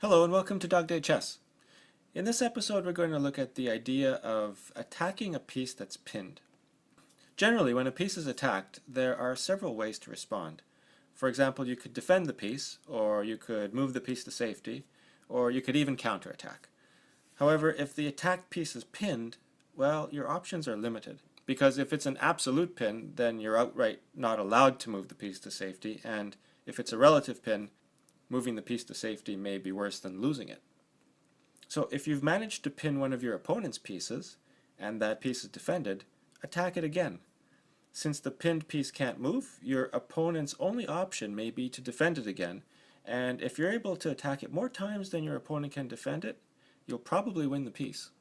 Hello and welcome to Dog Day Chess. In this episode we're going to look at the idea of attacking a piece that's pinned. Generally, when a piece is attacked, there are several ways to respond. For example, you could defend the piece, or you could move the piece to safety, or you could even counterattack. However, if the attacked piece is pinned, well, your options are limited. Because if it's an absolute pin, then you're outright not allowed to move the piece to safety, and if it's a relative pin, moving the piece to safety may be worse than losing it. So if you've managed to pin one of your opponent's pieces, and that piece is defended, attack it again. Since the pinned piece can't move, your opponent's only option may be to defend it again, and if you're able to attack it more times than your opponent can defend it, you'll probably win the piece.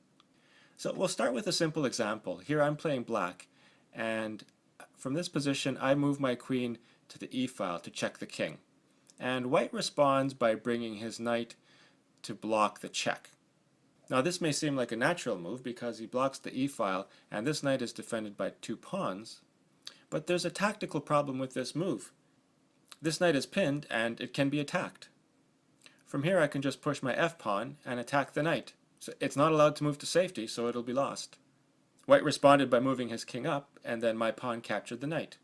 So we'll start with a simple example. Here I'm playing black, and from this position I move my queen to the e-file to check the king. And white responds by bringing his knight to block the check. Now this may seem like a natural move because he blocks the e-file and this knight is defended by two pawns, but there's a tactical problem with this move. This knight is pinned and it can be attacked. From here I can just push my f-pawn and attack the knight. So it's not allowed to move to safety, so it'll be lost. White responded by moving his king up, and then my pawn captured the knight.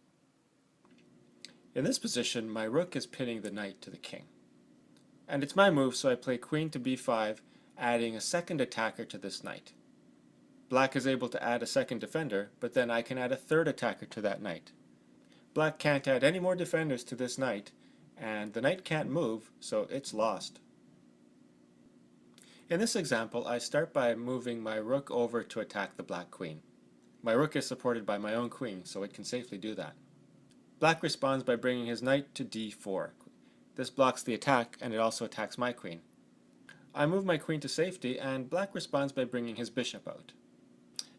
In this position, my rook is pinning the knight to the king. And it's my move, so I play queen to b5, adding a second attacker to this knight. Black is able to add a second defender, but then I can add a third attacker to that knight. Black can't add any more defenders to this knight, and the knight can't move, so it's lost. In this example, I start by moving my rook over to attack the black queen. My rook is supported by my own queen, so it can safely do that. Black responds by bringing his knight to d4. This blocks the attack, and it also attacks my queen. I move my queen to safety, and black responds by bringing his bishop out.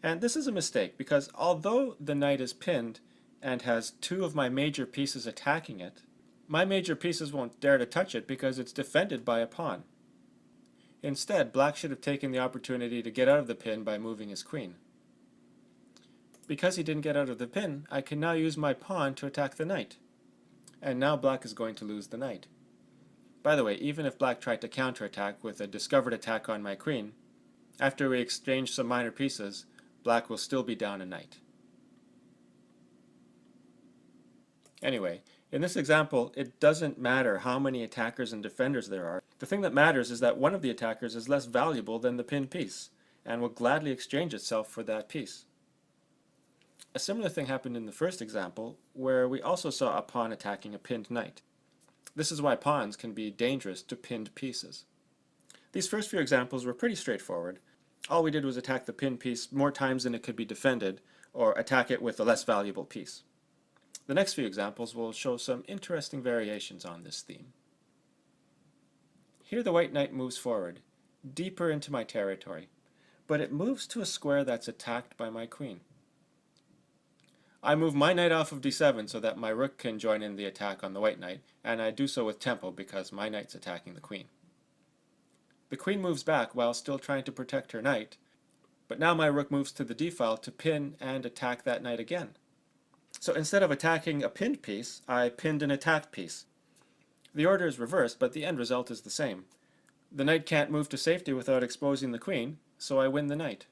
And this is a mistake, because although the knight is pinned and has two of my major pieces attacking it, my major pieces won't dare to touch it because it's defended by a pawn. Instead, black should have taken the opportunity to get out of the pin by moving his queen. Because he didn't get out of the pin, I can now use my pawn to attack the knight. And now black is going to lose the knight. By the way, even if black tried to counterattack with a discovered attack on my queen, after we exchange some minor pieces, black will still be down a knight. Anyway, in this example, it doesn't matter how many attackers and defenders there are. The thing that matters is that one of the attackers is less valuable than the pinned piece, and will gladly exchange itself for that piece. A similar thing happened in the first example, where we also saw a pawn attacking a pinned knight. This is why pawns can be dangerous to pinned pieces. These first few examples were pretty straightforward. All we did was attack the pinned piece more times than it could be defended, or attack it with a less valuable piece. The next few examples will show some interesting variations on this theme. Here the white knight moves forward, deeper into my territory, but it moves to a square that's attacked by my queen. I move my knight off of d7 so that my rook can join in the attack on the white knight, and I do so with tempo because my knight's attacking the queen. The queen moves back while still trying to protect her knight, but now my rook moves to the d-file to pin and attack that knight again. So instead of attacking a pinned piece, I pinned an attacked piece. The order is reversed, but the end result is the same. The knight can't move to safety without exposing the queen, so I win the knight.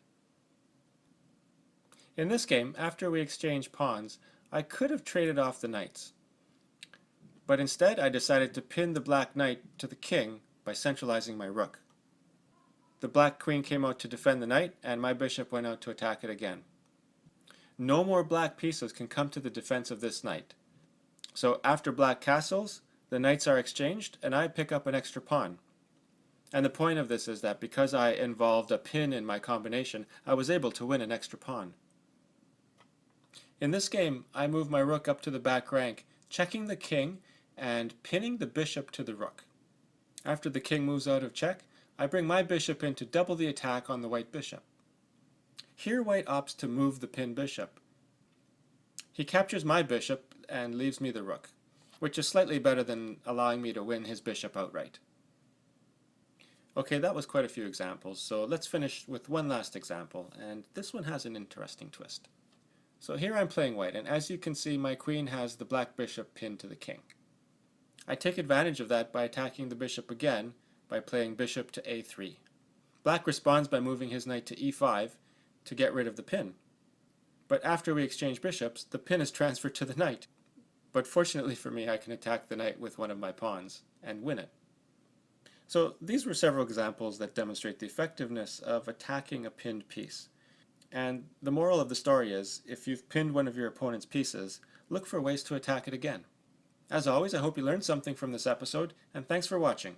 In this game, after we exchange pawns, I could have traded off the knights. But instead I decided to pin the black knight to the king by centralizing my rook. The black queen came out to defend the knight, and my bishop went out to attack it again. No more black pieces can come to the defense of this knight. So after black castles, the knights are exchanged, and I pick up an extra pawn. And the point of this is that because I involved a pin in my combination, I was able to win an extra pawn. In this game, I move my rook up to the back rank, checking the king and pinning the bishop to the rook. After the king moves out of check, I bring my bishop in to double the attack on the white bishop. Here white opts to move the pinned bishop. He captures my bishop and leaves me the rook, which is slightly better than allowing me to win his bishop outright. Okay, that was quite a few examples, so let's finish with one last example, and this one has an interesting twist. So here I'm playing white, and as you can see, my queen has the black bishop pinned to the king. I take advantage of that by attacking the bishop again, by playing bishop to a3. Black responds by moving his knight to e5 to get rid of the pin. But after we exchange bishops, the pin is transferred to the knight. But fortunately for me, I can attack the knight with one of my pawns and win it. So these were several examples that demonstrate the effectiveness of attacking a pinned piece. And the moral of the story is, if you've pinned one of your opponent's pieces, look for ways to attack it again. As always, I hope you learned something from this episode, and thanks for watching.